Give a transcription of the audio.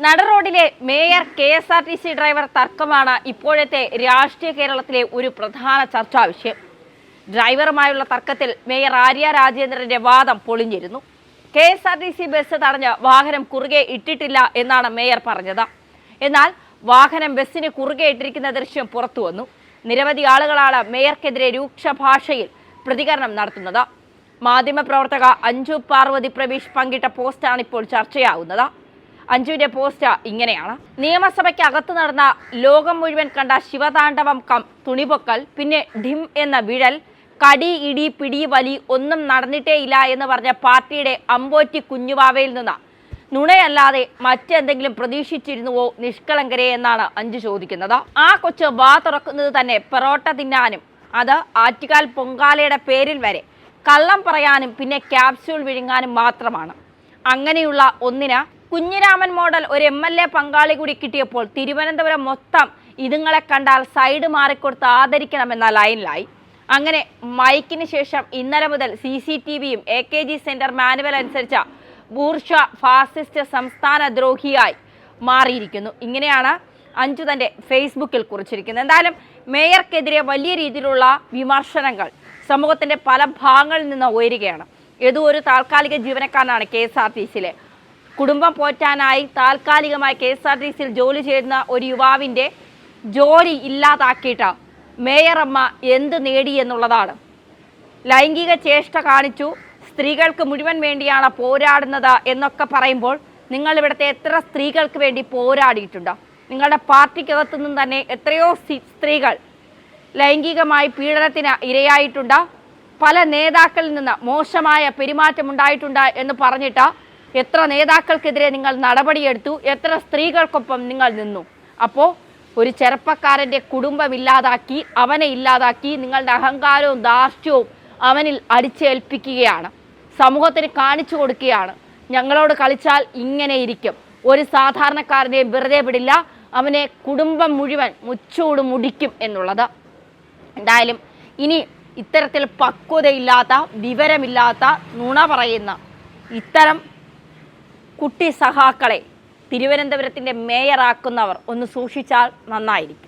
നടറോഡിലെ mayor KSRTC driver തർക്കമാണ് ഇപ്പോഴത്തെ രാഷ്ട്രീയ കേരളത്തിലെ ഒരു പ്രധാന ചർച്ചാ വിഷയം. ഡ്രൈവറുമായുള്ള തർക്കത്തിൽ മേയർ ആര്യ രാജേന്ദ്രന്റെ വാദം പൊളിഞ്ഞിരുന്നു. KSRTC ബസ് തടഞ്ഞ് വാഹനം കുറുകെ ഇട്ടിട്ടില്ല എന്നാണ് മേയർ പറഞ്ഞത്. എന്നാൽ വാഹനം ബസ്സിന് കുറുകെ ഇട്ടിരിക്കുന്ന ദൃശ്യം പുറത്തു വന്നു. നിരവധി ആളുകളാണ് മേയർക്കെതിരെ രൂക്ഷ ഭാഷയിൽ പ്രതികരണം നടത്തുന്നത്. മാധ്യമപ്രവർത്തക അഞ്ജു പാർവതി പ്രവീഷ് പങ്കിട്ട പോസ്റ്റാണ് ഇപ്പോൾ ചർച്ചയാകുന്നത്. അഞ്ജുവിന്റെ പോസ്റ്റ് ഇങ്ങനെയാണ്: നിയമസഭയ്ക്ക് അകത്ത് നടന്ന ലോകം മുഴുവൻ കണ്ട ശിവതാണ്ഡവം തുണിപൊക്കൽ, പിന്നെ ഡിം എന്ന വിഴൽ, കടി ഇടി പിടി വലി ഒന്നും നടന്നിട്ടേ ഇല്ല എന്ന് പറഞ്ഞ പാർട്ടിയുടെ അമ്പോറ്റി കുഞ്ഞുവാവയിൽ നിന്ന് നുണയല്ലാതെ മറ്റെന്തെങ്കിലും പ്രതീക്ഷിച്ചിരുന്നുവോ നിഷ്കളങ്കരെ എന്നാണ് അഞ്ജു ചോദിക്കുന്നത്. ആ കൊച്ച് വാ തുറക്കുന്നത് തന്നെ പെറോട്ട തിന്നാനും, അത് ആറ്റുകാൽ പൊങ്കാലയുടെ പേരിൽ വരെ കള്ളം പറയാനും പിന്നെ ക്യാപ്സ്യൂൾ വിഴുങ്ങാനും മാത്രമാണ്. അങ്ങനെയുള്ള ഒന്നിന് കുഞ്ഞിരാമൻ മോഡൽ ഒരു MLA പങ്കാളി കൂടി കിട്ടിയപ്പോൾ തിരുവനന്തപുരം മൊത്തം ഇതുങ്ങളെ കണ്ടാൽ സൈഡ് മാറിക്കൊടുത്ത് ആദരിക്കണമെന്ന ലൈനിലായി. അങ്ങനെ മൈക്കിന് ശേഷം ഇന്നലെ മുതൽ CCTVയും AKG സെന്റർ മാനുവൽ അനുസരിച്ച ബൂർഷ ഫാസിസ്റ്റ് സംസ്ഥാന ദ്രോഹിയായി മാറിയിരിക്കുന്നു. ഇങ്ങനെയാണ് അഞ്ജു തന്റെ ഫേസ്ബുക്കിൽ കുറിച്ചിരിക്കുന്നത്. എന്തായാലും മേയർക്കെതിരെ വലിയ രീതിയിലുള്ള വിമർശനങ്ങൾ സമൂഹത്തിന്റെ പല ഭാഗങ്ങളിൽ നിന്ന് ഉയരുകയാണ്. ഏതോ ഒരു താൽക്കാലിക ജീവനക്കാരനാണ് KSRTCയിലെ. കുടുംബം പോറ്റാനായി താൽക്കാലികമായി KSRTCയിൽ ജോലി ചെയ്യുന്ന ഒരു യുവാവിൻ്റെ ജോലി ഇല്ലാതാക്കിയിട്ട് മേയറമ്മ എന്ത് നേടി എന്നുള്ളതാണ്. ലൈംഗിക ചേഷ്ട കാണിച്ചു, സ്ത്രീകൾക്ക് മുഴുവൻ വേണ്ടിയാണ് പോരാടുന്നത് എന്നൊക്കെ പറയുമ്പോൾ നിങ്ങൾ ഇവിടുത്തെ എത്ര സ്ത്രീകൾക്ക് വേണ്ടി പോരാടിയിട്ടുണ്ട്? നിങ്ങളുടെ പാർട്ടിക്കകത്തു നിന്നും തന്നെ എത്രയോ സ്ത്രീകൾ ലൈംഗികമായി പീഡനത്തിന് ഇരയായിട്ടുണ്ട്. പല നേതാക്കളിൽ നിന്ന് മോശമായ പെരുമാറ്റം ഉണ്ടായിട്ടുണ്ട് എന്ന് പറഞ്ഞിട്ട് എത്ര നേതാക്കൾക്കെതിരെ നിങ്ങൾ നടപടിയെടുത്തു, എത്ര സ്ത്രീകൾക്കൊപ്പം നിങ്ങൾ നിന്നു. അപ്പോൾ ഒരു ചെറുപ്പക്കാരൻ്റെ കുടുംബം ഇല്ലാതാക്കി, അവനെ ഇല്ലാതാക്കി, നിങ്ങളുടെ അഹങ്കാരവും ധാർഷ്ട്യവും അവനിൽ അടിച്ചേൽപ്പിക്കുകയാണ്. സമൂഹത്തിന് കാണിച്ചു കൊടുക്കുകയാണ്, ഞങ്ങളോട് കളിച്ചാൽ ഇങ്ങനെ ഇരിക്കും, ഒരു സാധാരണക്കാരനെ വെറുതെ വിടില്ല, അവനെ കുടുംബം മുഴുവൻ മുച്ചൂട് മുടിക്കും എന്നുള്ളത്. എന്തായാലും ഇനി ഇത്തരത്തിൽ പക്വതയില്ലാത്ത, വിവരമില്ലാത്ത, നുണ പറയുന്ന ഇത്തരം കുട്ടി സഹാക്കളെ തിരുവനന്തപുരത്തിൻ്റെ മേയറാക്കുന്നവർ ഒന്ന് സൂക്ഷിച്ചാൽ നന്നായിരിക്കും.